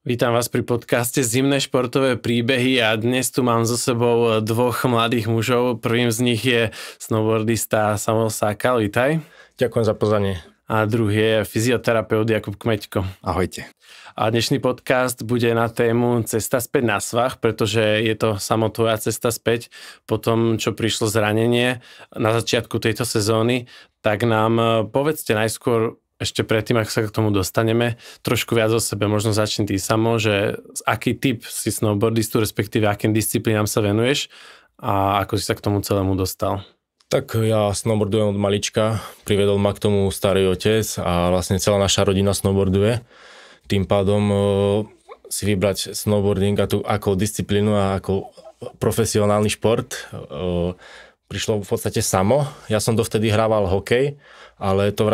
Vítam vás pri podcaste Zimné športové príbehy a dnes tu mám so sebou dvoch mladých mužov. Prvým z nich je snowboardista Samuel Sákal, vítaj. Ďakujem za pozvanie. A druhý je fyzioterapeut Jakub Kmeďko. Ahojte. A dnešný podcast bude na tému cesta späť na svah, pretože je to samo tvoja cesta späť po tom, čo prišlo zranenie na začiatku tejto sezóny. Tak nám povedzte najskôr, ešte predtým, ak sa k tomu dostaneme, trošku viac o sebe. Možno začni ty samo, že aký typ si snowboardistu, respektíve akým disciplínám sa venuješ a ako si sa k tomu celému dostal. Tak ja snowboardujem od malička, privedol ma k tomu starý otec a vlastne celá naša rodina snowboarduje. Tým pádom si vybrať snowboarding ako disciplínu a ako profesionálny šport prišlo v podstate samo. Ja som dovtedy hrával hokej, ale to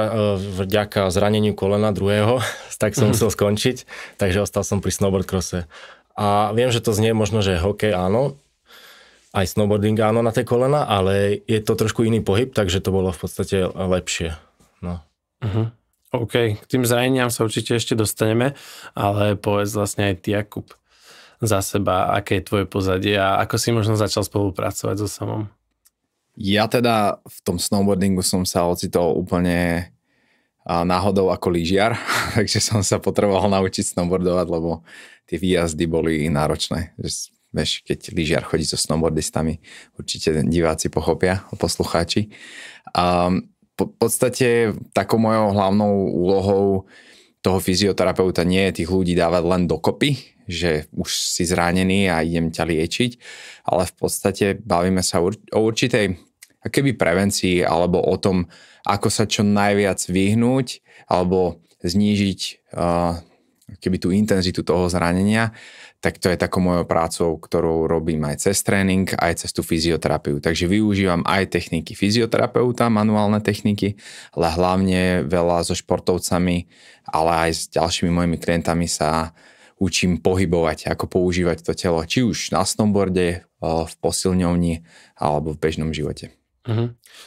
vďaka zraneniu kolena druhého, tak som musel skončiť, takže ostal som pri snowboard crosse. A viem, že to znie možno, že hokej áno, aj snowboarding áno na tie kolena, ale je to trošku iný pohyb, takže to bolo v podstate lepšie. No. OK, k tým zraneniam sa určite ešte dostaneme, ale povedz vlastne aj ty, Jakub, za seba, aké je tvoje pozadie a ako si možno začal spolupracovať so Samom. Ja teda v tom snowboardingu som sa ocitol úplne náhodou ako lyžiar, takže som sa potreboval naučiť snowboardovať, lebo tie výjazdy boli náročné. Vieš, keď lyžiar chodí so snowboardistami, určite diváci pochopia, poslucháči. V podstate takou mojou hlavnou úlohou toho fyzioterapeuta nie je tých ľudí dávať len dokopy, že už si zranený a idem ťa liečiť, ale v podstate bavíme sa o určitej akéby prevencii alebo o tom, ako sa čo najviac vyhnúť alebo znížiť keby tú intenzitu toho zranenia, tak to je takou mojou prácou, ktorú robím aj cez tréning, aj cez tú fyzioterapiu. Takže využívam aj techniky fyzioterapeuta, manuálne techniky, ale hlavne veľa so športovcami, ale aj s ďalšími mojimi klientami sa učím pohybovať, ako používať to telo, či už na snowboarde, v posilňovni alebo v bežnom živote.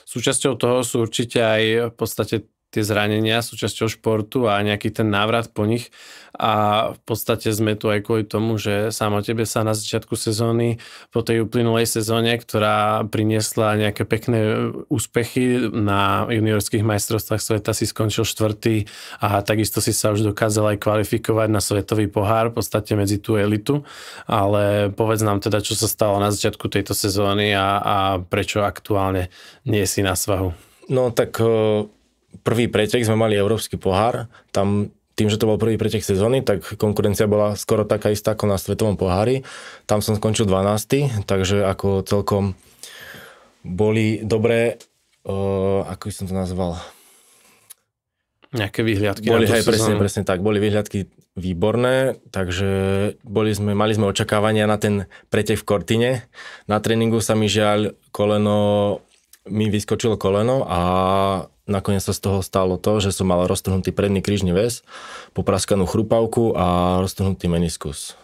Súčasťou toho sú určite aj v podstate tie zranenia, súčasťou športu a nejaký ten návrat po nich a v podstate sme tu aj kvôli tomu, že sám o tebe sa na začiatku sezóny po tej uplynulej sezóne, ktorá priniesla nejaké pekné úspechy na juniorských majstrovstvách sveta, si skončil 4. a takisto si sa už dokázal aj kvalifikovať na svetový pohár, v podstate medzi tú elitu, ale povedz nám teda, čo sa stalo na začiatku tejto sezóny a prečo aktuálne nie si na svahu. No tak prvý pretek sme mali Európsky pohár, tam tým, že to bol prvý pretek sezóny, tak konkurencia bola skoro taká istá ako na Svetovom pohári. Tam som skončil 12. Takže ako celkom boli dobré, ako som to nazval? Nejaké výhľadky. Boli aj presne tak, boli výhľadky výborné, takže mali sme očakávania na ten pretek v Cortine. Na tréningu sa mi mi vyskočilo koleno a nakoniec sa z toho stalo to, že som mal roztrhnutý predný krížny väz, popraskanú chrupavku a roztrhnutý meniskus.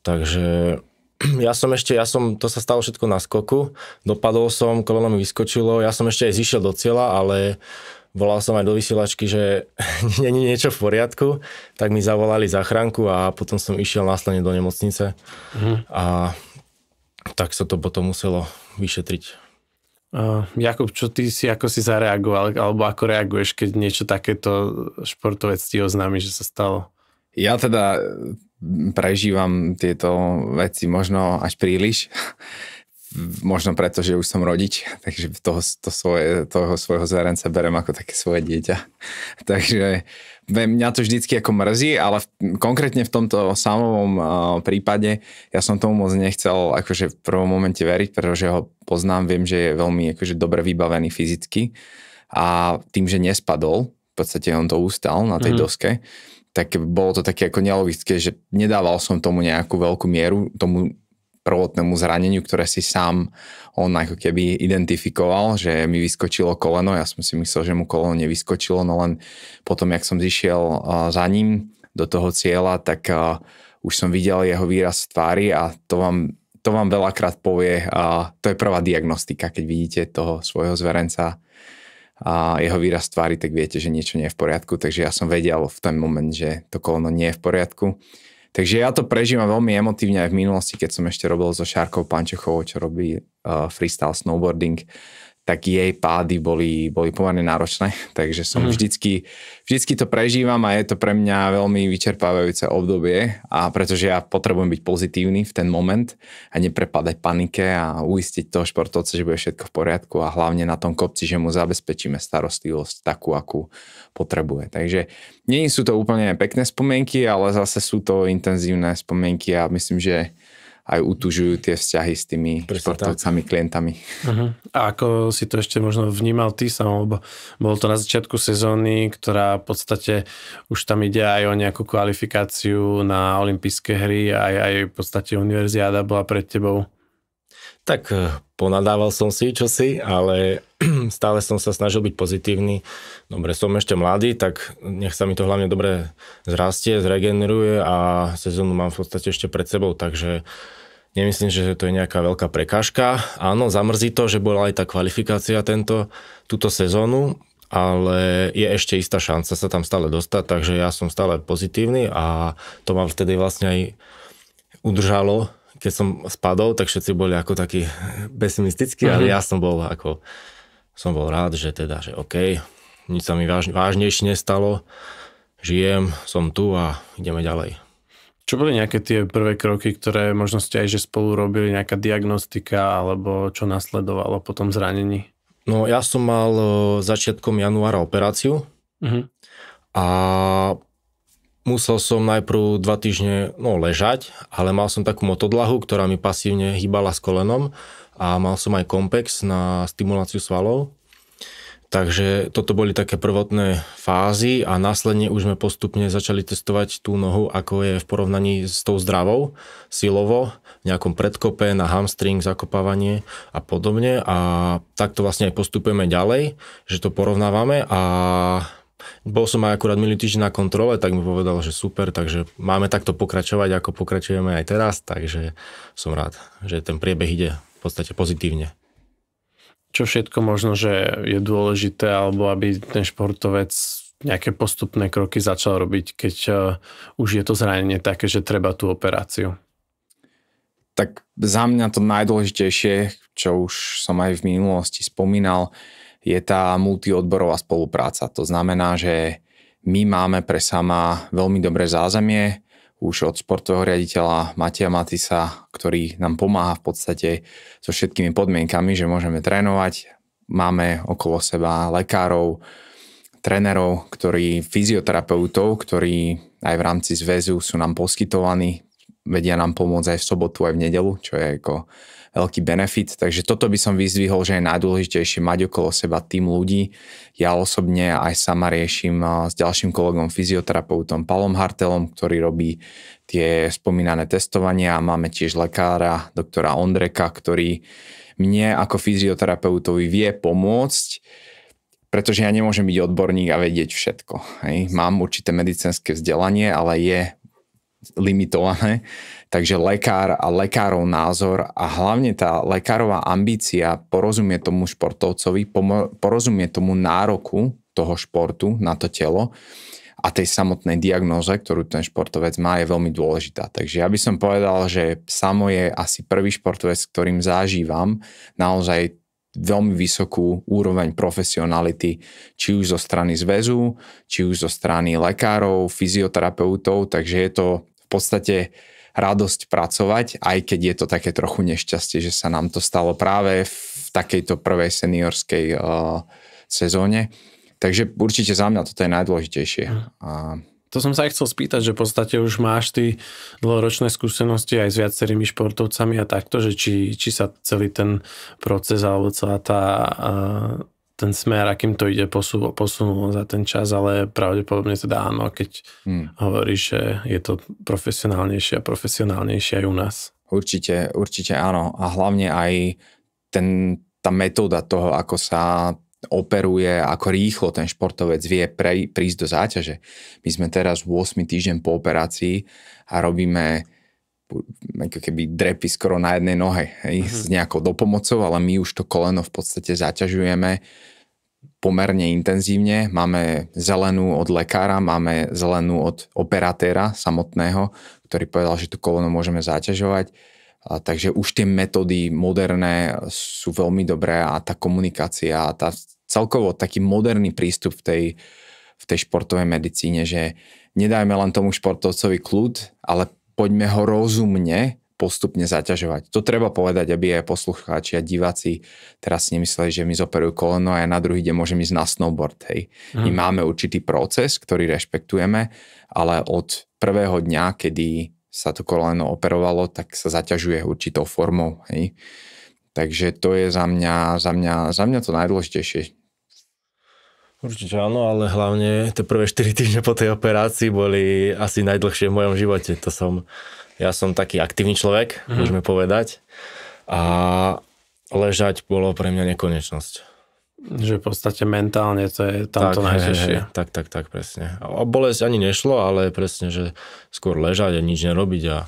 Takže to sa stalo všetko na skoku, dopadol som, koleno mi vyskočilo, ja som ešte aj zišiel do cieľa, ale volal som aj do vysielačky, že nie je niečo v poriadku, tak mi zavolali záchranku a potom som išiel následne do nemocnice a tak sa to potom muselo vyšetriť. Jakub, čo ty ako si zareagoval, alebo ako reaguješ, keď niečo takéto športovec ti oznámi, že sa stalo? Ja teda prežívam tieto veci možno až príliš. Možno preto, že už som rodič, takže toho svojho zverenca berem ako také svoje dieťa. Takže mňa to vždycky ako mrzí, ale konkrétne v tomto samovom prípade ja som tomu moc nechcel akože v prvom momente veriť, pretože ho poznám, viem, že je veľmi akože dobre vybavený fyzicky a tým, že nespadol, v podstate on to ustal na tej doske, tak bolo to také ako nelogické, že nedával som tomu nejakú veľkú mieru, tomu prvotnému zraneniu, ktoré si sám on ako keby identifikoval, že mi vyskočilo koleno. Ja som si myslel, že mu koleno nevyskočilo, no len potom, jak som zišiel za ním do toho cieľa, tak už som videl jeho výraz v tvári a to vám veľakrát povie, to je prvá diagnostika, keď vidíte toho svojho zverenca a jeho výraz tvári, tak viete, že niečo nie je v poriadku, takže ja som vedel v ten moment, že to koleno nie je v poriadku. Takže ja to prežívam veľmi emotívne aj v minulosti, keď som ešte robil so Šárkou Pančochovou, čo robí freestyle snowboarding, tak jej pády boli pomerne náročné, takže som vždycky to prežívam a je to pre mňa veľmi vyčerpávajúce obdobie, a pretože ja potrebujem byť pozitívny v ten moment a neprepadať panike a uistiť toho športovca, že bude všetko v poriadku a hlavne na tom kopci, že mu zabezpečíme starostlivosť takú, akú potrebuje. Takže nie sú to úplne pekné spomienky, ale zase sú to intenzívne spomienky a myslím, že aj utužujú tie vzťahy s tými športovcami, klientami. A ako si to ešte možno vnímal ty sám, lebo bolo to na začiatku sezóny, ktorá v podstate už tam ide aj o nejakú kvalifikáciu na olympijské hry, aj v podstate univerziáda bola pred tebou. Tak ponadával som si čosi, ale stále som sa snažil byť pozitívny. Dobre, som ešte mladý, tak nech sa mi to hlavne dobre zrastie, zregeneruje a sezónu mám v podstate ešte pred sebou, takže nemyslím, že to je nejaká veľká prekážka. Áno, zamrzí to, že bola aj tá kvalifikácia túto sezónu, ale je ešte istá šanca sa tam stále dostať, takže ja som stále pozitívny a to ma vtedy vlastne aj udržalo. Keď som spadol, tak všetci boli ako takí pesimistickí, ale ja som bol rád, že OK, nič sa mi vážnejšie nestalo, žijem, som tu a ideme ďalej. Čo boli nejaké tie prvé kroky, ktoré možno ste aj že spolu robili, nejaká diagnostika, alebo čo nasledovalo po tom zranení? No ja som mal začiatkom januára operáciu a musel som najprv 2 týždne ležať, ale mal som takú motodlahu, ktorá mi pasívne hýbala s kolenom a mal som aj Compex na stimuláciu svalov. Takže toto boli také prvotné fázy a následne už sme postupne začali testovať tú nohu, ako je v porovnaní s tou zdravou, silovo, v nejakom predkope, na hamstring, zakopávanie a podobne. A takto vlastne aj postupujeme ďalej, že to porovnávame a bol som aj akurát minulý týždeň na kontrole, tak mi povedal, že super, takže máme takto pokračovať, ako pokračujeme aj teraz, takže som rád, že ten priebeh ide v podstate pozitívne. Čo všetko možno, že je dôležité, alebo aby ten športovec nejaké postupné kroky začal robiť, keď už je to zranenie také, že treba tú operáciu? Tak za mňa to najdôležitejšie, čo už som aj v minulosti spomínal, je tá multiodborová spolupráca. To znamená, že my máme pre SAMA veľmi dobré zázemie, už od športového riaditeľa Mateja Matisa, ktorý nám pomáha v podstate so všetkými podmienkami, že môžeme trénovať. Máme okolo seba lekárov, trénerov, fyzioterapeutov, ktorí aj v rámci zväzu sú nám poskytovaní, vedia nám pomôcť aj v sobotu, aj v nedeľu, čo je ako veľký benefit. Takže toto by som vyzdvihol, že je najdôležitejšie mať okolo seba tým ľudí. Ja osobne aj sama riešim s ďalším kolegom fyzioterapeutom Palom Hartelom, ktorý robí tie spomínané testovania. Máme tiež lekára, doktora Ondreka, ktorý mne ako fyzioterapeutovi vie pomôcť, pretože ja nemôžem byť odborník a vedieť všetko. Hej. Mám určité medicínske vzdelanie, ale je limitované. Takže lekár a lekárov názor a hlavne tá lekárová ambícia porozumie tomu športovcovi, porozumie tomu nároku toho športu na to telo a tej samotnej diagnóze, ktorú ten športovec má, je veľmi dôležitá. Takže ja by som povedal, že Samo je asi prvý športovec, ktorým zažívam naozaj veľmi vysokú úroveň profesionality, či už zo strany zväzu, či už zo strany lekárov, fyzioterapeutov, takže je to v podstate radosť pracovať, aj keď je to také trochu nešťastie, že sa nám to stalo práve v takejto prvej seniorskej sezóne. Takže určite za mňa toto je najdôležitejšie. To som sa aj chcel spýtať, že v podstate už máš ty dlhoročné skúsenosti aj s viacerými športovcami a takto, že či sa celý ten proces alebo celá ten smer, akým to ide, posunulo za ten čas, ale pravdepodobne teda áno, keď hovoríš, že je to profesionálnejšie aj u nás. Určite áno. A hlavne aj tá metóda toho, ako sa operuje, ako rýchlo ten športovec vie prísť do záťaže. My sme teraz 8. týždeň po operácii a robíme ako keby drepy skoro na jednej nohe, s nejakou dopomocou, ale my už to koleno v podstate zaťažujeme pomerne intenzívne. Máme zelenú od lekára, máme zelenú od operatéra samotného, ktorý povedal, že to koleno môžeme zaťažovať. Takže už tie metódy moderné sú veľmi dobré a tá komunikácia a tá celkovo taký moderný prístup v tej športovej medicíne, že nedajme len tomu športovcovi kľud, ale poďme ho rozumne postupne zaťažovať. To treba povedať, aby aj poslucháči a diváci teraz si nemysleli, že mi zoperujú koleno a ja na druhý deň môžem ísť na snowboard. Hej. My máme určitý proces, ktorý rešpektujeme, ale od prvého dňa, kedy sa to koleno operovalo, tak sa zaťažuje určitou formou. Hej. Takže to je za mňa to najdôležitejšie. Určite áno, ale hlavne tie prvé 4 týždne po tej operácii boli asi najdlhšie v mojom živote. Ja som taký aktívny človek, môžeme povedať. A ležať bolo pre mňa nekonečnosť. Že v podstate mentálne to je tam to najťažšie. Tak, presne. A bolesť ani nešlo, ale presne, že skôr ležať a nič nerobiť a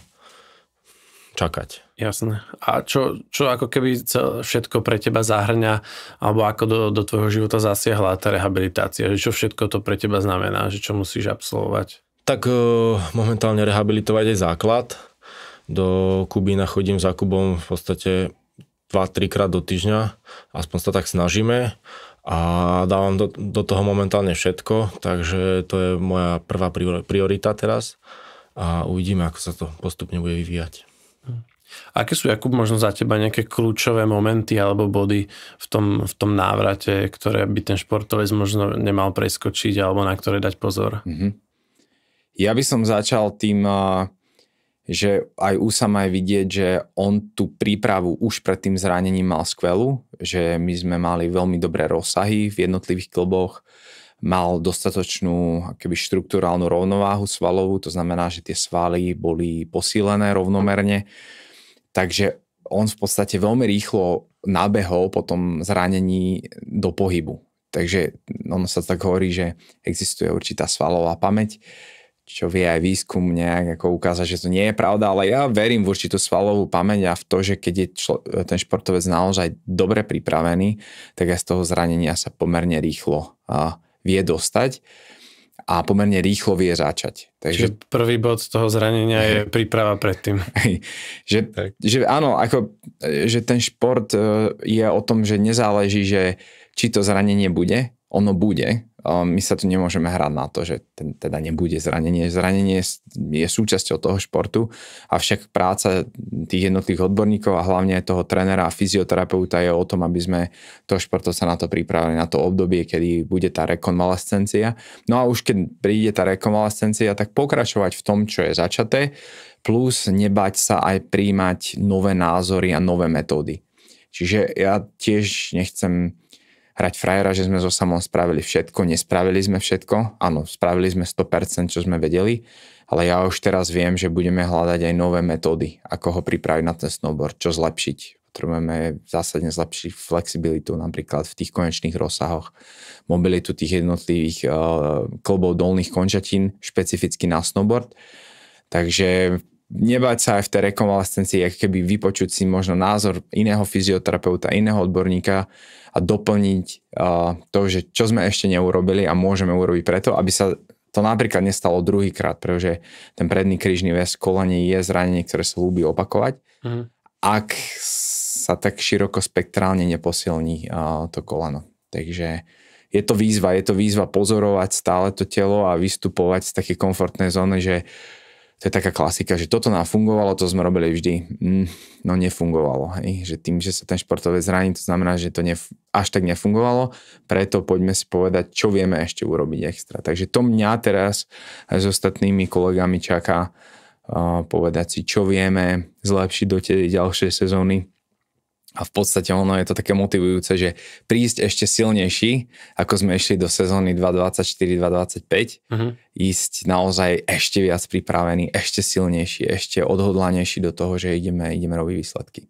čakať. Jasné. A čo ako keby všetko pre teba zahrňa, alebo ako do tvojho života zasiahla tá rehabilitácia? Že čo všetko to pre teba znamená? Že čo musíš absolvovať? Tak momentálne rehabilitovať je základ. Do Kubína chodím za Kubom v podstate 2-3 krát do týždňa. Aspoň sa tak snažíme. A dávam do toho momentálne všetko. Takže to je moja prvá priorita teraz. A uvidíme, ako sa to postupne bude vyvíjať. Aké sú, Jakub, možno za teba nejaké kľúčové momenty alebo body v tom návrate, ktoré by ten športovec možno nemal preskočiť alebo na ktoré dať pozor? Ja by som začal tým, že aj Usama je vidieť, že on tú prípravu už pred tým zranením mal skvelú, že my sme mali veľmi dobré rozsahy v jednotlivých kluboch, mal dostatočnú akoby štruktúrálnu rovnováhu svalovú, to znamená, že tie svaly boli posílené rovnomerne. Takže on v podstate veľmi rýchlo nabehol po tom zranení do pohybu. Takže ono sa tak hovorí, že existuje určitá svalová pamäť, čo vie aj výskum nejak ako ukázať, že to nie je pravda, ale ja verím v určitú svalovú pamäť a v to, že keď je ten športovec naozaj dobre pripravený, tak aj z toho zranenia sa pomerne rýchlo vie dostať a pomerne rýchlo vie začať. Takže prvý bod z toho zranenia je príprava predtým. Že áno, že ten šport je o tom, že nezáleží, že či to zranenie bude, ono bude. My sa tu nemôžeme hrať na to, že teda nebude zranenie. Zranenie je súčasťou toho športu, avšak práca tých jednotlivých odborníkov a hlavne aj toho trénera a fyzioterapeuta je o tom, aby sme toho športovca na to pripravili, na to obdobie, kedy bude tá rekonvalescencia. No a už keď príde tá rekonvalescencia, tak pokračovať v tom, čo je začaté, plus nebať sa aj príjmať nové názory a nové metódy. Čiže ja tiež nechcem hrať frajera, že sme so Samom spravili všetko, nespravili sme všetko. Áno, spravili sme 100%, čo sme vedeli, ale ja už teraz viem, že budeme hľadať aj nové metódy, ako ho pripraviť na ten snowboard, čo zlepšiť. Potrebujeme zásadne zlepšiť flexibilitu napríklad v tých konečných rozsahoch, mobilitu tých jednotlivých klbov dolných končatín, špecificky na snowboard. Takže nebať sa aj v tej rekonvalescencii, keby vypočuť si možno názor iného fyzioterapeuta, iného odborníka a doplniť to, že čo sme ešte neurobili a môžeme urobiť preto, aby sa to napríklad nestalo druhýkrát, pretože ten predný krížny väz kolení je zranenie, ktoré sa ľúbi opakovať. Ak sa tak široko spektrálne neposilní to koleno. Takže je to výzva pozorovať stále to telo a vystupovať z také komfortnej zóny, že to je taká klasika, že toto nám fungovalo, to sme robili vždy. No nefungovalo. Hej. Že tým, že sa ten športovec zraní, to znamená, že to až tak nefungovalo, preto poďme si povedať, čo vieme ešte urobiť extra. Takže to mňa teraz aj s ostatnými kolegami čaká povedať si, čo vieme zlepšiť do tej ďalšej sezóny. A v podstate ono je to také motivujúce, že prísť ešte silnejší, ako sme išli do sezóny 2024-2025, ísť naozaj ešte viac pripravený, ešte silnejší, ešte odhodlanejší do toho, že ideme robiť výsledky.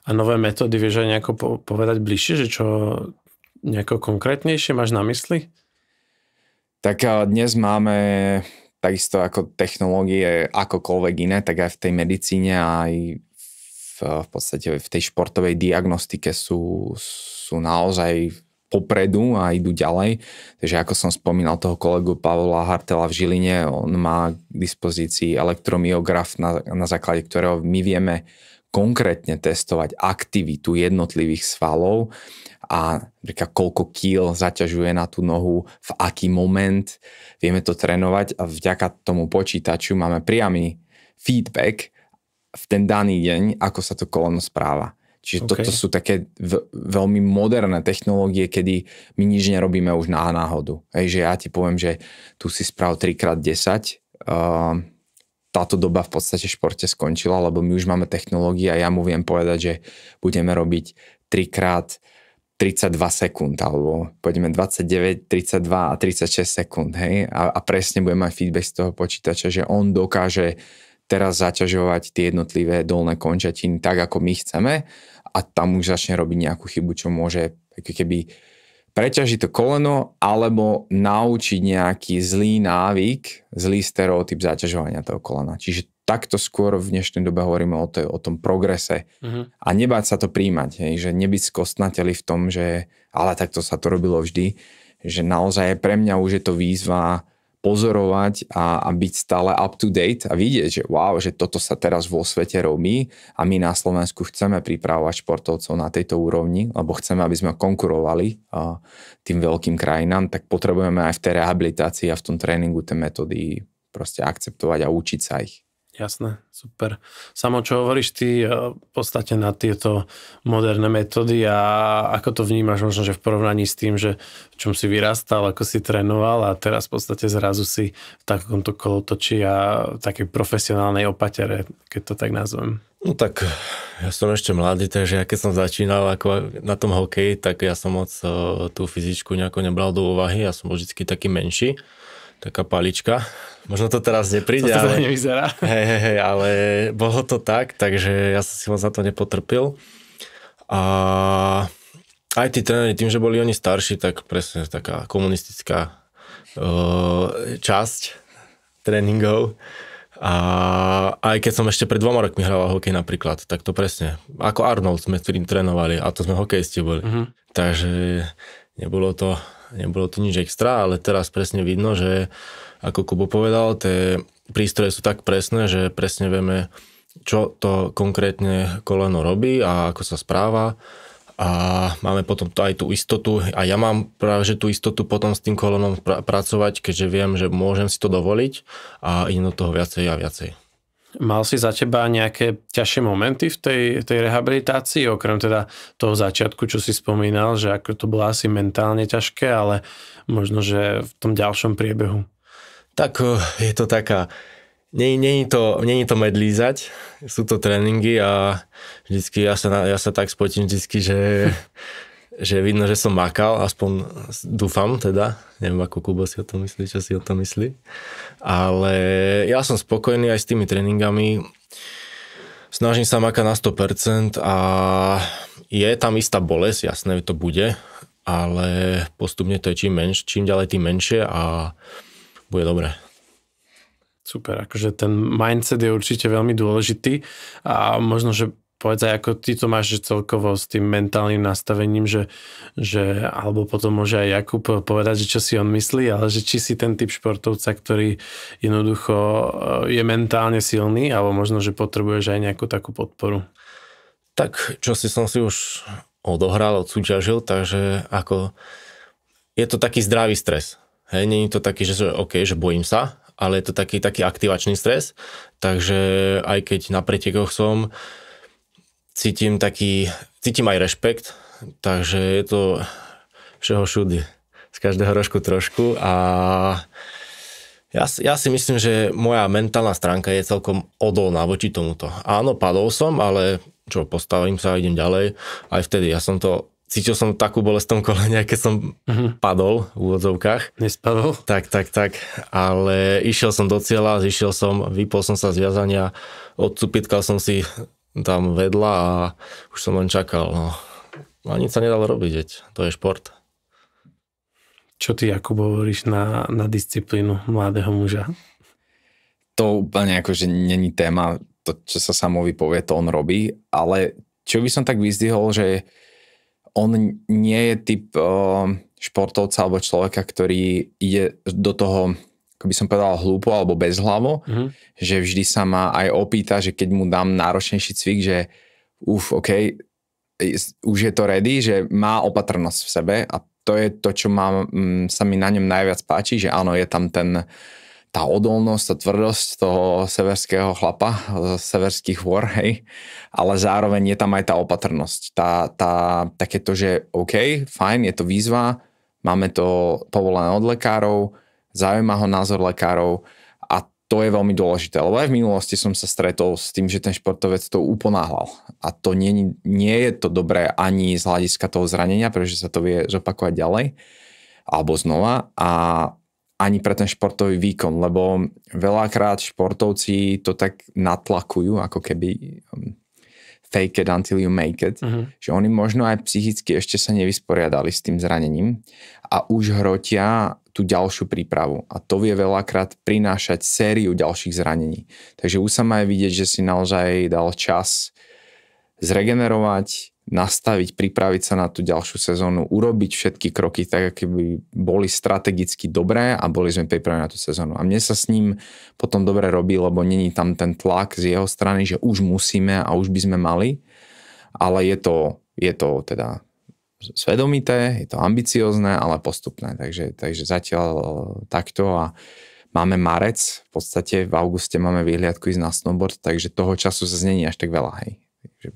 A nové metódy vieš aj nejako povedať bližšie, že čo nejako konkrétnejšie máš na mysli? Tak dnes máme takisto ako technológie akokoľvek iné, tak aj v tej medicíne aj v podstate v tej športovej diagnostike sú naozaj v popredu a idú ďalej. Takže ako som spomínal toho kolegu Pavla Hartela v Žiline, on má k dispozícii elektromyograf, na základe ktorého my vieme konkrétne testovať aktivitu jednotlivých svalov a koľko kíl zaťažuje na tú nohu, v aký moment. Vieme to trénovať a vďaka tomu počítaču máme priamy feedback v ten daný deň, ako sa to koleno správa. Čiže toto sú také veľmi moderné technológie, kedy my nič nerobíme už na náhodu. Hej, že ja ti poviem, že tu si sprav 3x10. Táto doba v podstate v športe skončila, lebo my už máme technológie a ja mu viem povedať, že budeme robiť 3x32 sekúnd, alebo pôjdeme 29, 32 a 36 sekúnd. Hej? A presne budeme mať feedback z toho počítača, že on dokáže teraz zaťažovať tie jednotlivé dolné končatiny tak, ako my chceme a tam už začne robiť nejakú chybu, čo môže keby preťažiť to koleno alebo naučiť nejaký zlý návyk, zlý stereotyp zaťažovania toho kolena. Čiže takto skôr v dnešnej dobe hovoríme o tom progrese a nebáť sa to príjmať, hej, že nebyť skostnateli v tom, že ale takto sa to robilo vždy, že naozaj pre mňa už je to výzva pozorovať a byť stále up to date a vidieť, že wow, že toto sa teraz vo svete robí a my na Slovensku chceme pripravovať športovcov na tejto úrovni, lebo chceme, aby sme konkurovali tým veľkým krajinám, tak potrebujeme aj v tej rehabilitácii a v tom tréningu tie metódy proste akceptovať a učiť sa ich. Jasné, super. Samo, čo hovoríš ty v podstate na tieto moderné metódy a ako to vnímaš možno, že v porovnaní s tým, že v čom si vyrastal, ako si trénoval a teraz v podstate zrazu si v takomto kolotočí a takej profesionálnej opatere, keď to tak nazvem. No tak ja som ešte mladý, takže ja keď som začínal ako na tom hokeji, tak ja som moc tú fyzičku nejako nebral do úvahy, ja som bol vždycky taký menší, taká palička. Možno to teraz nepríde, to ale nevyzerá. Hej, ale bolo to tak, takže ja som si moc za to nepotrpil. A aj tí tréneri, tým, že boli oni starší, tak presne taká komunistická časť tréningov. A aj keď som ešte pred 2 rokmi hral hokej napríklad, tak to presne, ako Arnold sme trénovali a to sme hokejisti boli. Takže nebolo to nič extra, ale teraz presne vidno, že ako Kubo povedal, tie prístroje sú tak presné, že presne vieme, čo to konkrétne koleno robí a ako sa správa a máme potom aj tú istotu a ja mám práve že tú istotu potom s tým kolenom pracovať, keďže viem, že môžem si to dovoliť a idem do toho viacej a viacej. Mal si za teba nejaké ťažšie momenty v tej rehabilitácii, okrem teda toho začiatku, čo si spomínal, že ako to bolo asi mentálne ťažké, ale možno, že v tom ďalšom priebehu? Tak je to taká, není to medlízať, sú to tréningy a vždycky ja sa tak spotím vždycky, že vidno, že som makal, aspoň dúfam teda, neviem ako Kubo si o tom myslí, čo si o tom myslí, ale ja som spokojný aj s tými tréningami, snažím sa makať na 100% a je tam istá bolesť, jasné, to bude, ale postupne to je čím ďalej tým menšie a bude dobré. Super, akože ten mindset je určite veľmi dôležitý a možno, že povedz aj, ako ty to máš že celkovo s tým mentálnym nastavením, že alebo potom môže aj Jakub povedať, že čo si on myslí, ale že či si ten typ športovca, ktorý jednoducho je mentálne silný, alebo možno, že potrebuješ aj nejakú takú podporu. Tak, čo som si už odohral, odsúťažil, takže ako je to taký zdravý stres. Hej, nie je to taký, že OK, že bojím sa, ale je to taký aktivačný stres, takže aj keď na pretekoch som, cítim aj rešpekt, takže je to všeho všudy, z každého rožku trošku a ja si myslím, že moja mentálna stránka je celkom odolná voči tomuto. Áno, padol som, ale postavím sa a idem ďalej. Aj vtedy cítil som takú bolesť v tom kolene, keď som padol v úvodzovkách. Nespadol? Tak, ale išiel som do cieľa, vypol som sa z viazania, odcupitkal som si tam vedľa a už som len čakal. No. A nič sa nedalo robiť, to je šport. Čo ty, Jakub, hovoríš na disciplínu mladého muža? To úplne akože není téma, to, čo sa Samovi povie, to on robí, ale čo by som tak vyzdvihol, že on nie je typ športovca alebo človeka, ktorý ide do toho, ako by som povedal, hlúpo alebo bezhlavo, že vždy sa ma aj opýta, že keď mu dám náročnejší cvik, že OK, už je to ready, že má opatrnosť v sebe a to je to, čo sa mi na ňom najviac páči, že áno, je tam tá odolnosť, tá tvrdosť toho severského chlapa, severských hôr, hej, ale zároveň je tam aj tá opatrnosť. Takéto, že OK, fajn, je to výzva, máme to povolené od lekárov, zaujíma ho názor lekárov a to je veľmi dôležité, lebo aj v minulosti som sa stretol s tým, že ten športovec to uponáhľal a to nie je to dobré ani z hľadiska toho zranenia, pretože sa to vie zopakovať ďalej alebo znova a ani pre ten športový výkon, lebo veľakrát športovci to tak natlakujú, ako keby fake it until you make it, že oni možno aj psychicky ešte sa nevysporiadali s tým zranením a už hrotia tú ďalšiu prípravu a to vie veľakrát prinášať sériu ďalších zranení. Takže už sa má aj vidieť, že si naozaj dal čas zregenerovať, nastaviť, pripraviť sa na tú ďalšiu sezónu, urobiť všetky kroky tak, aké by boli strategicky dobré a boli sme pripravení na tú sezónu. A mne sa s ním potom dobre robí, lebo není tam ten tlak z jeho strany, že už musíme a už by sme mali, ale je to teda svedomité, je to ambiciozne, ale postupné. Takže zatiaľ takto a máme marec, v podstate v auguste máme vyhliadku ísť na snowboard, takže toho času sa znení až tak veľa, hej. Takže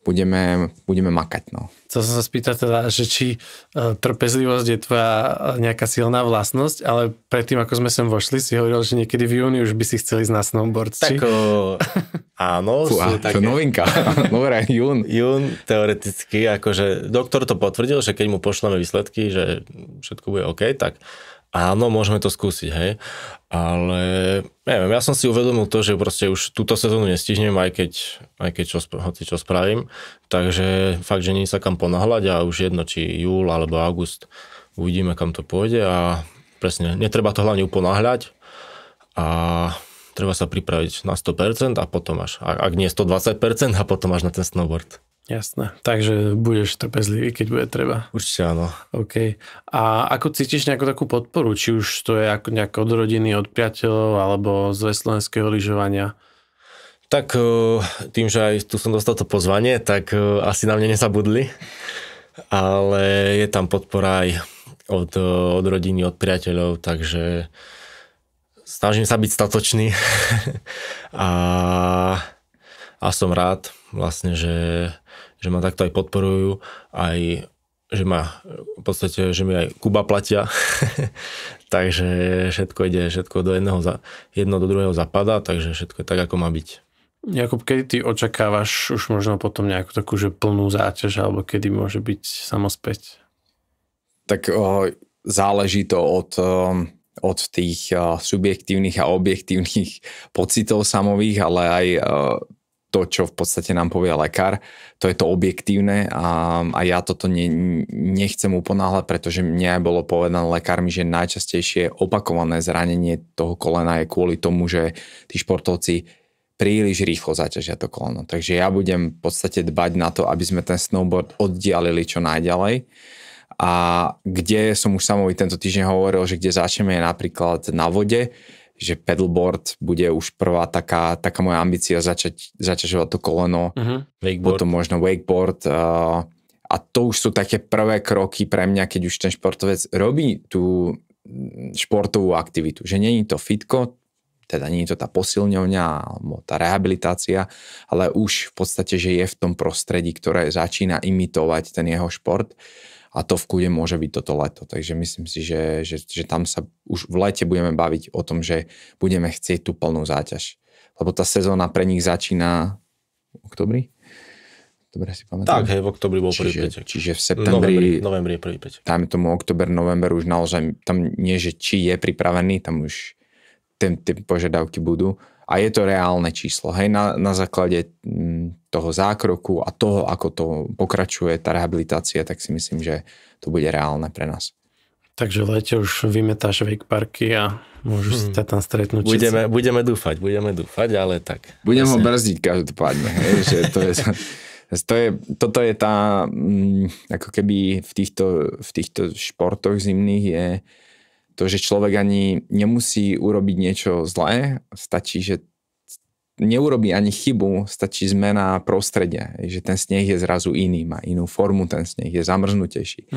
budeme makať, no. Chcel som sa spýtať teda, že či trpezlivosť je tvoja nejaká silná vlastnosť, ale predtým, ako sme sem vošli, si hovoril, že niekedy v júni už by si chcel ísť na snowboard. Tak áno, sú také... To novinka. Dobre, jún. Jún, teoreticky, akože doktor to potvrdil, že keď mu pošleme výsledky, že všetko bude OK, tak áno, môžeme to skúsiť, hej. Ale neviem, ja som si uvedomil to, že proste už túto sezónu nestihnem, aj keď čo spravím. Takže fakt, že nie sa kam ponáhľať a už jedno, či júl alebo august, uvidíme, kam to pôjde a presne, netreba to hlavne uponáhľať a treba sa pripraviť na 100% a potom až, ak nie 120% a potom až na ten snowboard. Jasné, takže budeš trpezlivý, keď bude treba. Určite áno. OK. A ako cítiš nejakú takú podporu? Či už to je ako nejak od rodiny, od priateľov, alebo z slovenského lyžovania? Tak tým, že aj tu som dostal to pozvanie, tak asi na mne nezabudli. Ale je tam podpora aj od rodiny, od priateľov, takže snažím sa byť statočný. a som rád vlastne, že ma takto aj podporujú, aj že ma v podstate, že mi aj Kuba platia, takže všetko do jedno do druhého zapadá, takže všetko je tak, ako má byť. Jakub, kedy ty očakávaš už možno potom nejakú takú, že plnú záťaž, alebo kedy môže byť samospäť? Tak záleží to od tých subjektívnych a objektívnych pocitov samových, ale aj to, čo v podstate nám povie lekár, to je to objektívne a ja toto nechcem uponáhľať, pretože mne aj bolo povedané lekármi, že najčastejšie opakované zranenie toho kolena je kvôli tomu, že tí športovci príliš rýchlo zaťažia to koleno. Takže ja budem v podstate dbať na to, aby sme ten snowboard oddialili čo najďalej. A kde som už samovi tento týždeň hovoril, že kde začneme je napríklad na vode, že paddleboard bude už prvá taká moja ambícia zaťažovať to koleno, potom možno wakeboard a to už sú také prvé kroky pre mňa, keď už ten športovec robí tú športovú aktivitu, že nie je to fitko, teda nie je to tá posilňovňa alebo tá rehabilitácia, ale už v podstate, že je v tom prostredí, ktoré začína imitovať ten jeho šport. A to v kúde môže byť toto leto. Takže myslím si, že tam sa už v lete budeme baviť o tom, že budeme chcieť tú plnú záťaž. Lebo tá sezóna pre nich začína v oktobri? Dobre si pamätám? Tak, hej, v oktobri bol prvý peťak. Čiže v septembri... Novembri je prvý peťak. Dajme tomu október, november už naozaj, tam nie, že či je pripravený, tam už tie požiadavky budú. A je to reálne číslo. Hej, na základe toho zákroku a toho, ako to pokračuje, tá rehabilitácia, tak si myslím, že to bude reálne pre nás. Takže v lete už vymetáš wake parky a môžu sa tam stretnúť. Budeme dúfať, ale tak. Budem ho brzdiť každopádne. Hej, že to je Toto je tá, ako keby v týchto športoch zimných je to, že človek ani nemusí urobiť niečo zlé, stačí, že neurobí ani chybu, stačí zmena prostredia, že ten sneh je zrazu iný, má inú formu ten sneh, je zamrznutejší.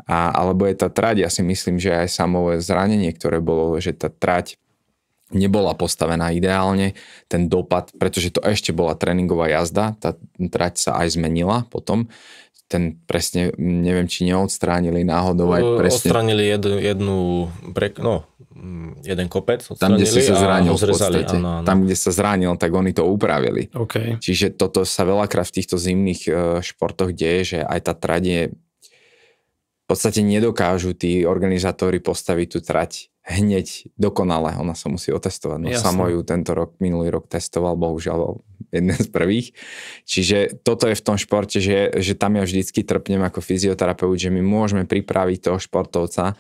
Alebo je tá trať, ja si myslím, že aj samové zranenie, ktoré bolo, že tá trať nebola postavená ideálne, ten dopad, pretože to ešte bola tréningová jazda, tá trať sa aj zmenila potom, ten presne, neviem, či neodstránili náhodou aj presne. Odstránili jeden kopec, tam, kde si sa zranil v podstate. Áno. Tam, kde sa zranil, tak oni to upravili. Okay. Čiže toto sa veľakrát v týchto zimných športoch deje, že aj tá trať je v podstate nedokážu tí organizátori postaviť tú trať hneď dokonale. Ona sa musí otestovať. No samo ju minulý rok testoval, bohužiaľ jeden z prvých. Čiže toto je v tom športe, že tam ja vždycky trpnem ako fyzioterapeut, že my môžeme pripraviť toho športovca,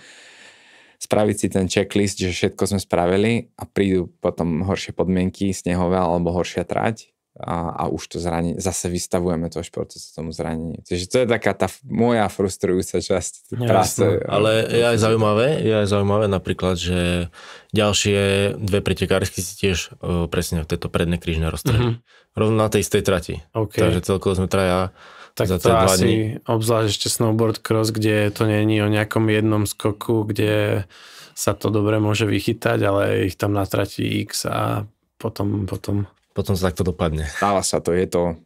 spraviť si ten checklist, že všetko sme spravili a prídu potom horšie podmienky, snehové alebo horšia trať a už to zranenie, zase vystavujeme toho športovca tomu zraneniu. Takže to je taká tá moja frustrujúca časť práce. Ale je aj zaujímavé napríklad, že ďalšie dve pretekárky si tiež presne tieto predné krížne roztrhli. Rovno na tej istej trati. Okay. Takže celkovo sme traja. Tak to asi obzvlášť ešte snowboard cross, kde to nie je o nejakom jednom skoku, kde sa to dobre môže vychytať, ale ich tam natrati X a potom sa takto dopadne. Stáva sa to, je to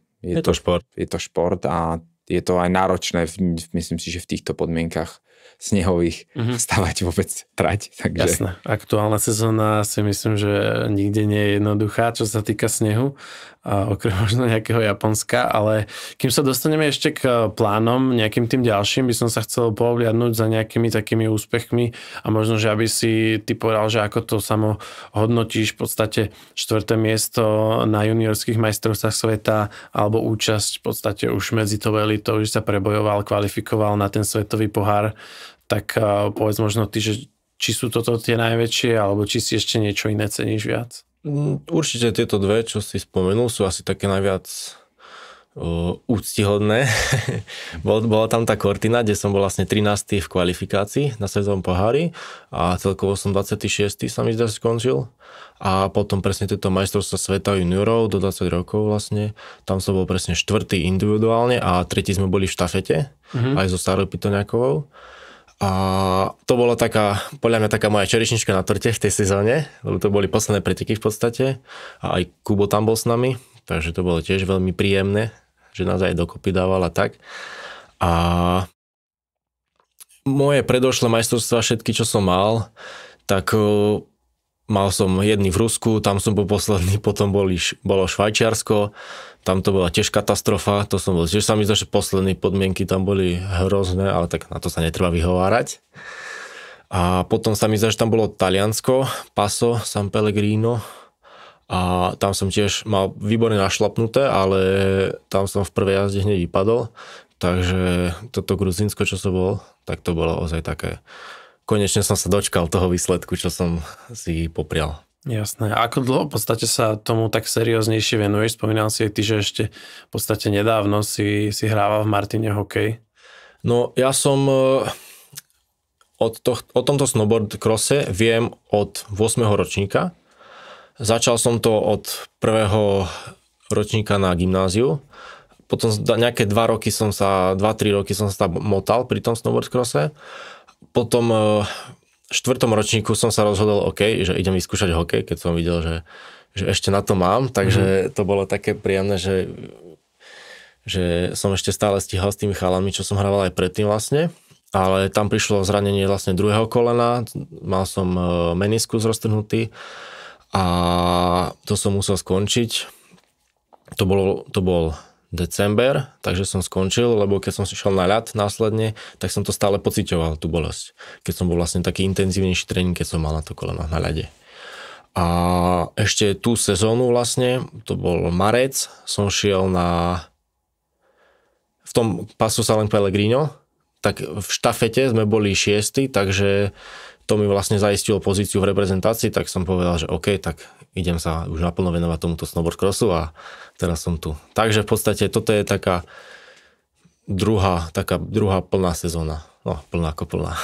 šport. Je to šport a je to aj náročné, myslím si, že v týchto podmienkach snehových stavať vôbec trať. Takže... Jasné. Aktuálna sezóna si myslím, že nikde nie je jednoduchá, čo sa týka snehu, okrem možno nejakého Japonska, ale kým sa dostaneme ešte k plánom, nejakým tým ďalším, by som sa chcel pohľadnúť za nejakými takými úspechmi a možno, že aby si ty povedal, že ako to samo hodnotíš v podstate 4. miesto na juniorských majstrovstvách sveta alebo účasť v podstate už medzi tou elitou, že sa prebojoval, kvalifikoval na ten svetový pohár, tak povedz možno ty, že či sú toto tie najväčšie, alebo či si ešte niečo iné ceníš viac? Určite tieto dve, čo si spomenul, sú asi také najviac úctihodné. Bola tam tá Cortina, kde som bol vlastne 13. v kvalifikácii na svetovom pohári a celkovo som 26. sa mi zdá skončil. A potom presne tieto majstrovstvá sveta juniorov do 20 rokov vlastne. Tam som bol presne 4. individuálne a 3. sme boli v štafete aj so Sarou Pitoniakovou. A to bola podľa mňa taká moja čerešnička na torte v tej sezóne, lebo to boli posledné preteky v podstate a aj Kubo tam bol s nami, takže to bolo tiež veľmi príjemné, že nás aj dokopy dával a tak. A moje predošlé majstrovstvá, všetky, čo som mal, tak mal som jedný v Rusku, tam som bol posledný, potom bolo Švajčiarsko, tam to bola tiež katastrofa, to som bol tiež sa mi zdá, že posledné podmienky tam boli hrozné, ale tak na to sa netreba vyhovárať. A potom sa mi zdá, že tam bolo Taliansko, Paso, San Pellegrino a tam som tiež mal výborne našlapnuté, ale tam som v prvej jazde hneď vypadol, takže toto Gruzínsko, čo som bol, tak to bolo ozaj také. Konečne som sa dočkal toho výsledku, čo som si poprial. Jasné. A ako dlho v podstate sa tomu tak serióznejšie venuješ? Spomínal si aj ty, že ešte v podstate nedávno si hrával v Martine hokej. No ja som o tomto snowboard crosse viem od 8. ročníka. Začal som to od 1. ročníka na gymnáziu. Potom nejaké 2-3 roky som sa motal pri tom snowboard crosse. Potom v 4. ročníku som sa rozhodol, že idem vyskúšať hokej, keď som videl, že ešte na to mám, takže to bolo také príjemné, že som ešte stále stíhal s tými chalami, čo som hrával aj predtým vlastne, ale tam prišlo zranenie vlastne druhého kolena, mal som meniskus roztrhnutý a to som musel skončiť. To bol december, takže som skončil, lebo keď som šiel na ľad následne, tak som to stále pociťoval, tú bolesť. Keď som bol vlastne taký intenzívnejší tréning, keď som mal na to koleno na ľade. A ešte tú sezónu vlastne, to bol marec, som šiel v tom Paso San Pellegrino, tak v štafete sme boli 6, takže to mi vlastne zaistilo pozíciu v reprezentácii, tak som povedal, že OK, tak idem sa už naplno venovať tomuto snowboard crossu a teraz som tu. Takže v podstate toto je taká druhá plná sezóna. No, plná ako plná.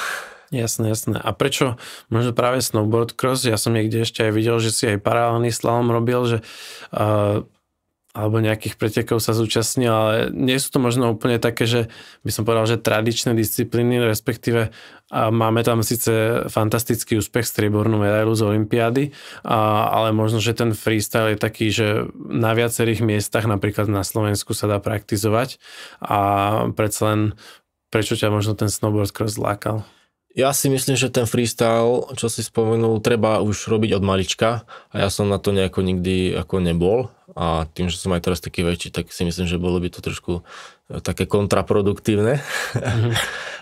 Jasné. A prečo možno práve snowboard cross? Ja som niekde ešte aj videl, že si aj paralelný slalom robil, že alebo nejakých pretekov sa zúčastnil, ale nie sú to možno úplne také, že by som povedal, že tradičné disciplíny, respektíve máme tam síce fantastický úspech, striebornú medailu z olympiády, ale možno, že ten freestyle je taký, že na viacerých miestach, napríklad na Slovensku sa dá praktizovať a predsa len prečo ťa možno ten snowboard cross lákal? Ja si myslím, že ten freestyle, čo si spomenul, treba už robiť od malička a ja som na to nejako nikdy ako nebol a tým, že som aj teraz taký väčší, tak si myslím, že bolo by to trošku také kontraproduktívne.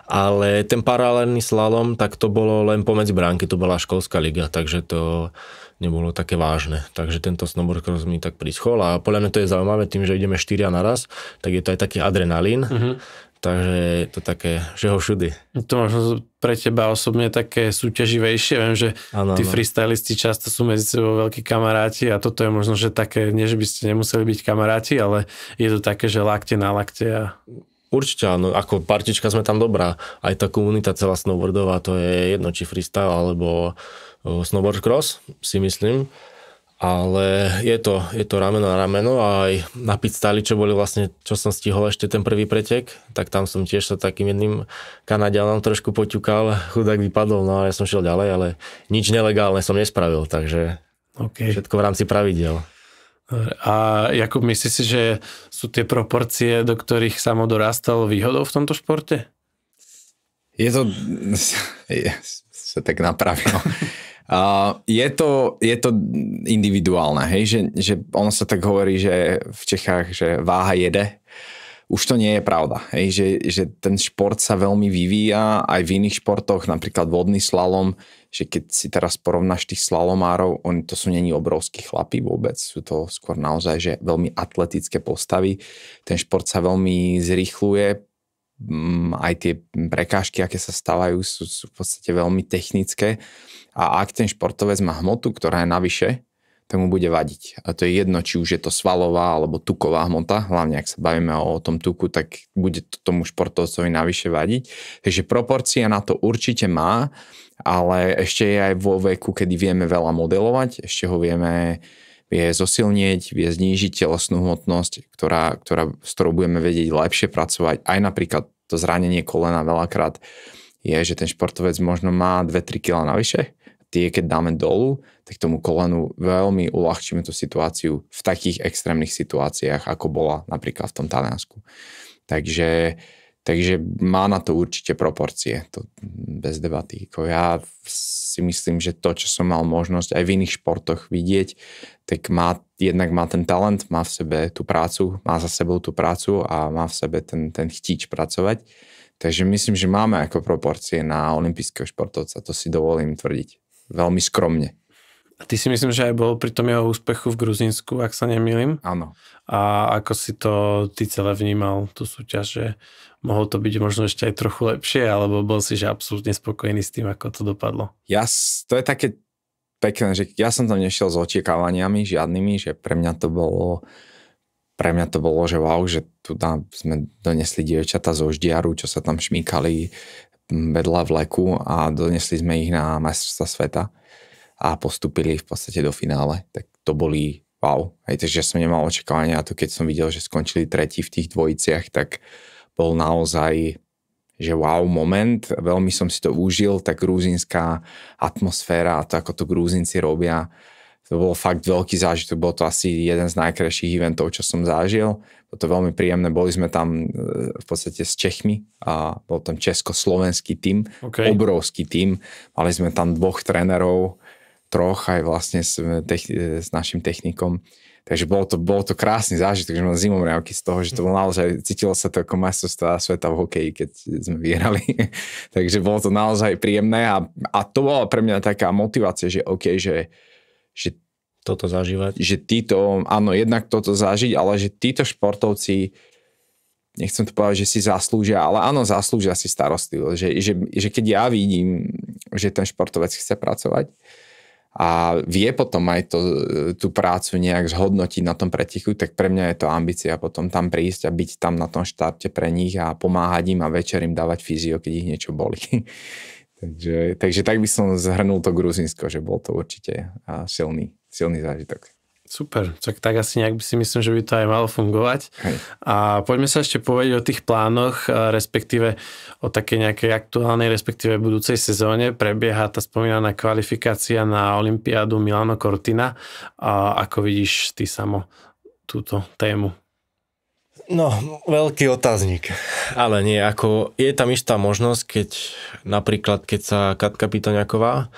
Ale ten paralelný slalom, tak to bolo len pomedzi bránky, to bola školská liga, takže to nebolo také vážne. Takže tento snowboard cross mi tak prischol a podľa mňa to je zaujímavé tým, že ideme 4 naraz, tak je to aj taký adrenalín. Takže je to také, že ho všudy. To možno pre teba osobne také súťaživejšie. Viem, že tí freestylisti často sú medzi sebou veľkí kamaráti a toto je možno, že také, nie že by ste nemuseli byť kamaráti, ale je to také, že lakte na lakte. Určite áno, ako partička sme tam dobrá. Aj tá komunita celá snowboardová, to je jedno, či freestyle alebo snowboard cross, si myslím. Ale je to rameno na rameno a aj na pitstyle, čo boli vlastne, čo som stihol ešte ten prvý pretek, tak tam som tiež sa takým jedným Kanaďanom trošku poťukal, chudák vypadol, no a ja som šiel ďalej, ale nič nelegálne som nespravil, takže všetko v rámci pravidiel. A Jakub, myslíš si, že sú tie proporcie, do ktorých Samo dorastal výhodou v tomto športe? Je to sa tak napravil. Je to individuálne, hej? Že ono sa tak hovorí, že v Čechách, že váha jede. Už to nie je pravda, hej? Že ten šport sa veľmi vyvíja aj v iných športoch, napríklad vodný slalom, že keď si teraz porovnáš tých slalomárov, oni to sú není obrovskí chlapi vôbec, sú to skôr naozaj že veľmi atletické postavy. Ten šport sa veľmi zrýchluje, aj tie prekážky, aké sa stávajú, sú v podstate veľmi technické. A ak ten športovec má hmotu, ktorá je navyše, tak mu bude vadiť. A to je jedno, či už je to svalová alebo tuková hmota, hlavne ak sa bavíme o tom tuku, tak bude to tomu športovcovi navyše vadiť. Takže proporcia na to určite má, ale ešte je aj vo veku, kedy vieme veľa modelovať, ešte ho vie zosilnieť, vie znížiť telesnú hmotnosť, s ktorou budeme vedieť lepšie pracovať. Aj napríklad to zranenie kolena veľakrát je, že ten športovec možno má 2-3 kg navyše. Tie, keď dáme dolu, tak tomu kolenu veľmi uľahčíme tú situáciu v takých extrémnych situáciách, ako bola napríklad v tom Taliansku. Takže má na to určite proporcie, to bez debaty. Ja si myslím, že to, čo som mal možnosť aj v iných športoch vidieť, tak jednak má ten talent, má v sebe tú prácu, má za sebou tú prácu a má v sebe ten chtíč pracovať. Takže myslím, že máme ako proporcie na olympijského športovca, to si dovolím tvrdiť. Veľmi skromne. A ty si myslím, že aj bol pri tom jeho úspechu v Gruzínsku, ak sa nemýlim. Áno. A ako si to ty celé vnímal, tú súťaž, že mohlo to byť možno ešte aj trochu lepšie, alebo bol si že absolútne spokojný s tým, ako to dopadlo? To je také pekné, že ja som tam nešiel s očakávaniami žiadnymi, že pre mňa to bolo, že wow, že tu sme donesli dievčatá zo Ždiaru, čo sa tam šmýkali vedľa vleku a donesli sme ich na majstrovstvá sveta a postúpili v podstate do finále. Tak to boli wow. Takže som nemal očakávania a to keď som videl, že skončili tretí v tých dvojiciach, tak bol naozaj že wow moment. Veľmi som si to užil, tá gruzínska atmosféra a to, ako to Gruzínci robia. To bol fakt veľký zážitok, bol to asi jeden z najkrajších eventov, čo som zažil. Bolo to veľmi príjemné, boli sme tam v podstate s Čechmi a bol tam československý tím, obrovský tím. Mali sme tam 2 trénerov, 3 aj vlastne s našim technikom. Takže bol to krásny zážitok, že mám zimomriavky z toho, že to bolo naozaj, cítilo sa to ako majstrovstvá sveta v hokeji, keď sme vyhrali. Takže bolo to naozaj príjemné a to bola pre mňa taká motivácia, že OK, že toto zažívať. Že títo, áno, jednak toto zažiť, ale že títo športovci, nechcem to povedať, že si zaslúžia, ale áno, zaslúžia si starostlivosť. Že keď ja vidím že ten športovec chce pracovať a vie potom aj tú prácu nejak zhodnotiť na tom preteku, tak pre mňa je to ambícia potom tam prísť a byť tam na tom štarte pre nich a pomáhať im a večer im dávať fyzio, keď ich niečo bolí. takže tak by som zhrnul to Gruzínsko, že bol to určite silný zážitok. Super, tak asi nejak by si myslím, že by to aj malo fungovať. Hej. A poďme sa ešte povedať o tých plánoch, respektíve o takej nejakej aktuálnej, respektíve budúcej sezóne. Prebieha tá spomínaná kvalifikácia na olympiádu Milano Cortina. A ako vidíš ty samo túto tému? No, veľký otáznik. Ale nie, ako je tam istá možnosť, keď sa Katka Pitoňaková,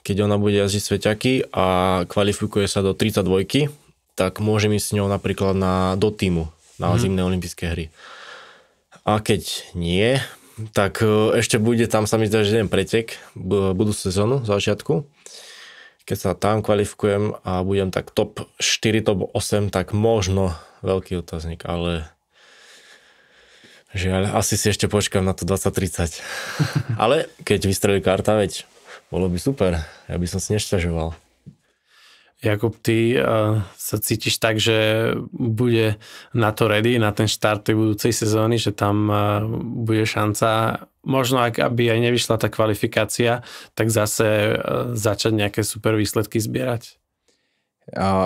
keď ona bude jazdiť sveťaky a kvalifikuje sa do 32, tak môžem ísť s ňou napríklad do tímu na zimné olympijské hry. A keď nie, tak ešte bude tam, sa mi zdá, že jeden pretek budú sezónu v začiatku. Keď sa tam kvalifikujem a budem tak top 4, top 8, tak možno veľký otáznik, ale žiaľ, asi si ešte počkám na to 2030. Ale keď vystrelí karta, veď bolo by super, ja by som si nešťažoval. Jakub, ty sa cítiš tak, že bude na to ready, na ten štart tej budúcej sezóny, že tam bude šanca, možno aby aj nevyšla tá kvalifikácia, tak zase začať nejaké super výsledky zbierať?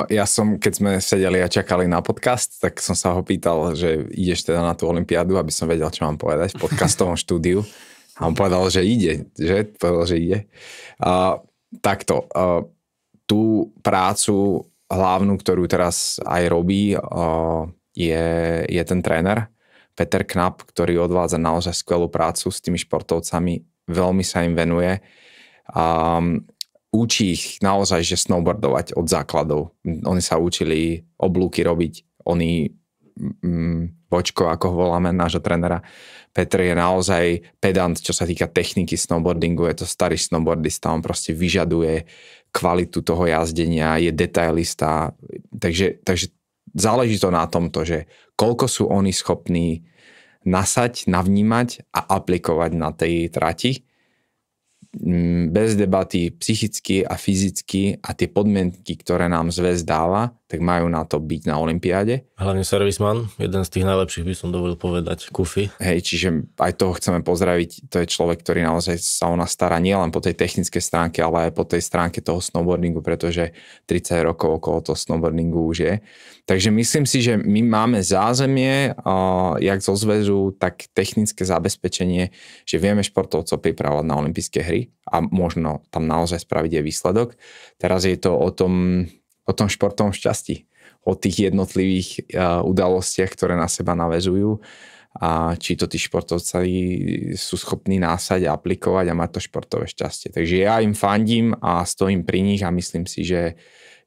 Ja som, keď sme sedeli a čakali na podcast, tak som sa ho pýtal, že ideš teda na tú olympiádu, aby som vedel, čo mám povedať v podcastovom štúdiu. A on povedal, že ide, Takto, tú prácu hlavnú, ktorú teraz aj robí, je ten tréner Peter Knap, ktorý odvádza naozaj skvelú prácu s tými športovcami, veľmi sa im venuje. Učí ich naozaj, že snowboardovať od základov. Oni sa učili oblúky robiť, Bočko, ako ho voláme, nášho trénera. Petr je naozaj pedant, čo sa týka techniky snowboardingu, je to starý snowboardista, on proste vyžaduje kvalitu toho jazdenia, je detailista, takže záleží to na tomto, že koľko sú oni schopní nasať, navnímať a aplikovať na tej trati. Bez debaty psychicky a fyzicky a tie podmienky, ktoré nám zväz dáva, tak majú na to byť na olympiáde. Hlavne servisman, jeden z tých najlepších by som dovolil povedať, Kufi. Hej, čiže aj toho chceme pozdraviť, to je človek, ktorý naozaj sa o nás stará nielen po tej technickej stránke, ale aj po tej stránke toho snowboardingu, pretože 30 rokov okolo toho snowboardingu už je. Takže myslím si, že my máme zázemie, jak zo zväzu, tak technické zabezpečenie, že vieme športovcov pripravovať na olympijské hry a možno tam naozaj spraviť aj výsledok. Teraz je to o tom športovom šťastí, o tých jednotlivých udalostiach, ktoré na seba naväzujú a či to tí športovci sú schopní násať a aplikovať a mať to športové šťastie. Takže ja im fandím a stojím pri nich a myslím si,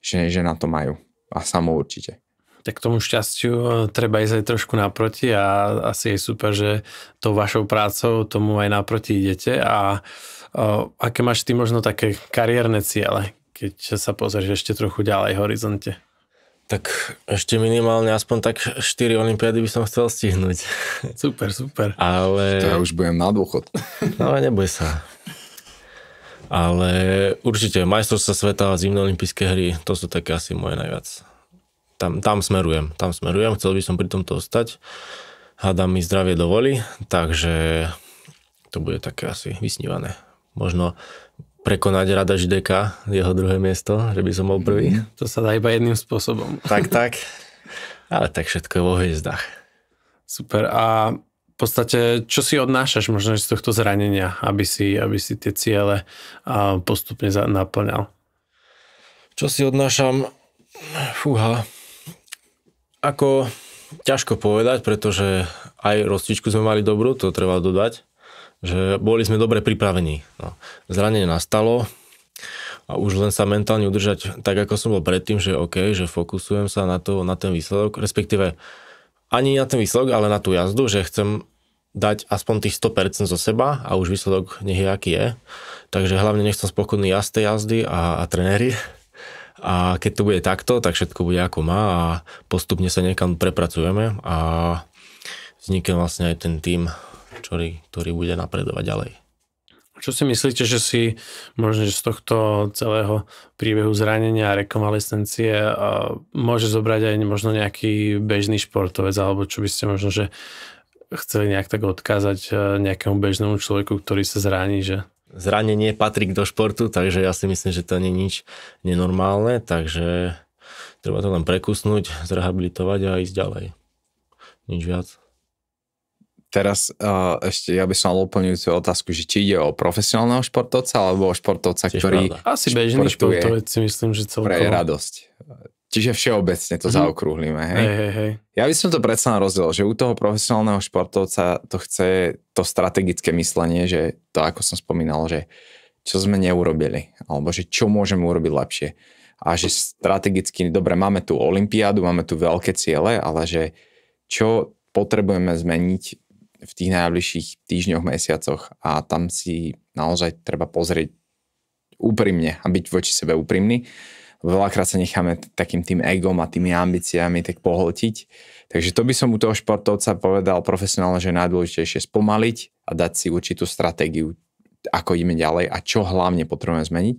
že na to majú a samo určite. Tak k tomu šťastiu treba ísť aj trošku naproti a asi je super, že tou vašou prácou tomu aj naproti idete. A aké máš ty možno také kariérne ciele, keď sa pozrieš ešte trochu ďalej v horizonte? Tak ešte minimálne aspoň tak 4 olympiády by som chcel stihnúť. Super. Ale... To ja už budem na dôchod. No neboj sa. Ale určite majstrovstvá sveta a zimné olympijské hry, to sú také asi moje najviac. Tam smerujem. Chcel by som pri tomto ostať. Hádam mi zdravie dovolí, takže to bude také asi vysnívané. Možno prekonať Rada Žideka, jeho druhé miesto, že by som bol prvý. To sa dá iba jedným spôsobom. Tak. Ale tak všetko je vo hviezdách. Super. A v podstate, čo si odnášaš možno z tohto zranenia, aby si tie ciele postupne naplňal? Čo si odnášam? Fúha. Ako ťažko povedať, pretože aj rozcvičku sme mali dobrú, to treba dodať, že boli sme dobre pripravení. No. Zranenie nastalo a už len sa mentálne udržať tak, ako som bol predtým, že OK, že fokusujem sa na ten výsledok, respektíve ani na ten výsledok, ale na tú jazdu, že chcem dať aspoň tých 100% zo seba a už výsledok nech je, aký je. Takže hlavne nech som spokojný ja z tej jazdy a trenéri. A keď to bude takto, tak všetko bude ako má a postupne sa niekam prepracujeme a vznikne vlastne aj ten tím, ktorý bude napredovať ďalej. Čo si myslíte, že si možno že z tohto celého príbehu zranenia a rekonvalescencie môže zobrať aj možno nejaký bežný športovec, alebo čo by ste možno že chceli nejak tak odkázať nejakému bežnému človeku, ktorý sa zraní, že? Zranenie patrí do športu, takže ja si myslím, že to nie je nič nenormálne, takže treba to len prekusnúť, zrehabilitovať a ísť ďalej. Nič viac. Teraz ešte ja by som mal doplňujúcu otázku, že či ide o profesionálneho športovca alebo o športovca, ktorý asi bežný športovec si myslím, že celkovo. Pre radosť. Čiže všeobecne to zaokrúhlime. Hej? Ja by som to predsa rozdelil, že u toho profesionálneho športovca to chce to strategické myslenie, že to ako som spomínal, že čo sme neurobili, alebo že čo môžeme urobiť lepšie. A že strategicky, dobre, máme tu olympiádu, máme tu veľké ciele, ale že čo potrebujeme zmeniť v tých najbližších týždňoch, mesiacoch a tam si naozaj treba pozrieť úprimne a byť voči sebe úprimný. Veľakrát sa necháme takým tým egom a tými ambíciami tak pohltiť. Takže to by som u toho športovca povedal profesionálne, že najdôležitejšie spomaliť a dať si určitú stratégiu, ako ideme ďalej a čo hlavne potrebujeme zmeniť.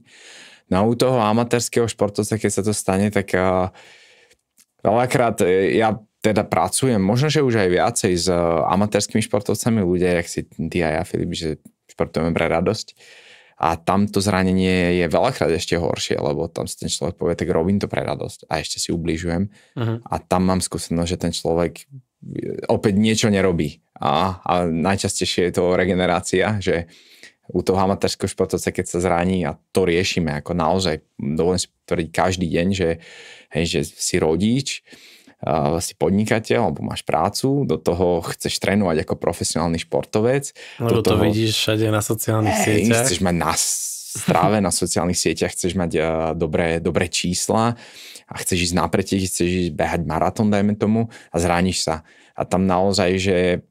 No a u toho amatérskeho športovca, keď sa to stane, tak veľakrát ja teda pracujem, možno, že už aj viacej s amatérskými športovcami, ľudia, jak si ty a ja, Filip, že športujeme pre radosť. A tam to zranenie je veľakrát ešte horšie, lebo tam si ten človek povie, tak robím to pre radosť a ešte si ubližujem. A tam mám skúsenosť, že ten človek opäť niečo nerobí. A najčastejšie je to regenerácia, že u toho amatérskeho športovca, keď sa zraní a to riešime, ako naozaj, dovolím si tvrdiť každý deň, že si rodič, si podnikateľ, alebo máš prácu, do toho chceš trénovať ako profesionálny športovec. Lebo to vidíš všade na sociálnych sieťach. Chceš mať na stráve, na sociálnych sieťach, chceš mať dobré čísla a chceš ísť na preteky, chceš ísť behať maratón, dajme tomu, a zraníš sa. A tam naozaj, že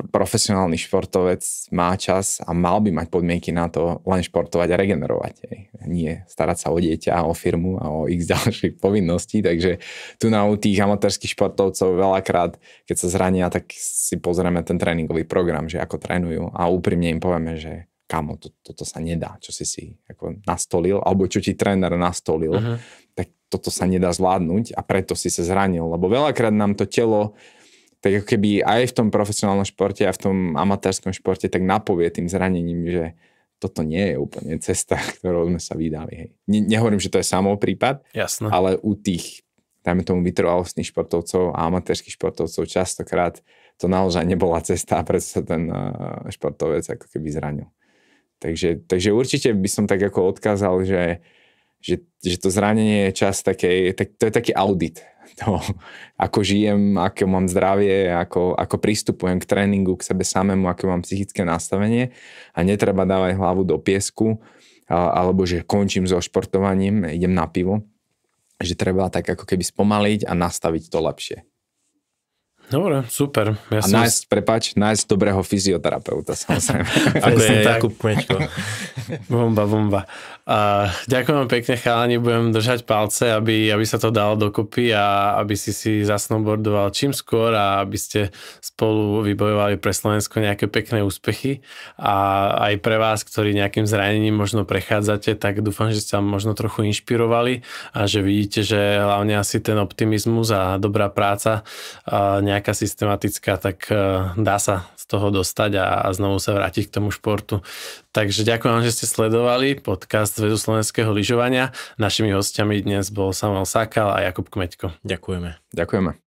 profesionálny športovec má čas a mal by mať podmienky na to len športovať a regenerovať. Nie starať sa o dieťa, o firmu a o x ďalších povinností. Takže tu na u tých amatérskych športovcov veľakrát, keď sa zrania, tak si pozrieme ten tréningový program, že ako trénujú a úprimne im povieme, že kamo, toto sa nedá, čo si ako nastolil, alebo čo ti tréner nastolil, tak toto sa nedá zvládnuť a preto si sa zranil. Lebo veľakrát nám to telo tak ako keby aj v tom profesionálnom športe a v tom amatérskom športe tak napovie tým zranením, že toto nie je úplne cesta, ktorou sme sa vydali. Hej. Nehovorím, že to je samou prípad, jasné, ale u tých, dajme tomu, vytrvalostných športovcov a amatérskych športovcov častokrát to naozaj nebola cesta a preto sa ten športovec ako keby zranil. Takže určite by som tak ako odkázal, že to zranenie je čas to je taký audit. To, ako žijem, ako mám zdravie, ako pristupujem k tréningu, k sebe samému, ako mám psychické nastavenie a netreba dávať hlavu do piesku alebo že končím so športovaním, idem na pivo, že treba tak ako keby spomaliť a nastaviť to lepšie. Dobre, super. Ja a nájsť dobrého fyzioterapeuta, samozrejme. Ako je Jakub Kmečko. Bomba. Ďakujem pekne, chalani, budem držať palce, aby sa to dalo dokopy a aby si zasnowboardoval čím skôr a aby ste spolu vybojovali pre Slovensko nejaké pekné úspechy a aj pre vás, ktorí nejakým zranením možno prechádzate, tak dúfam, že ste sa možno trochu inšpirovali a že vidíte, že hlavne asi ten optimizmus a dobrá práca nejaká systematická, tak dá sa z toho dostať a znovu sa vrátiť k tomu športu. Takže ďakujem, že ste sledovali podcast Zväzu slovenského lyžovania. Našimi hostiami dnes bol Samuel Sakal a Jakub Kmeďko. Ďakujeme. Ďakujeme.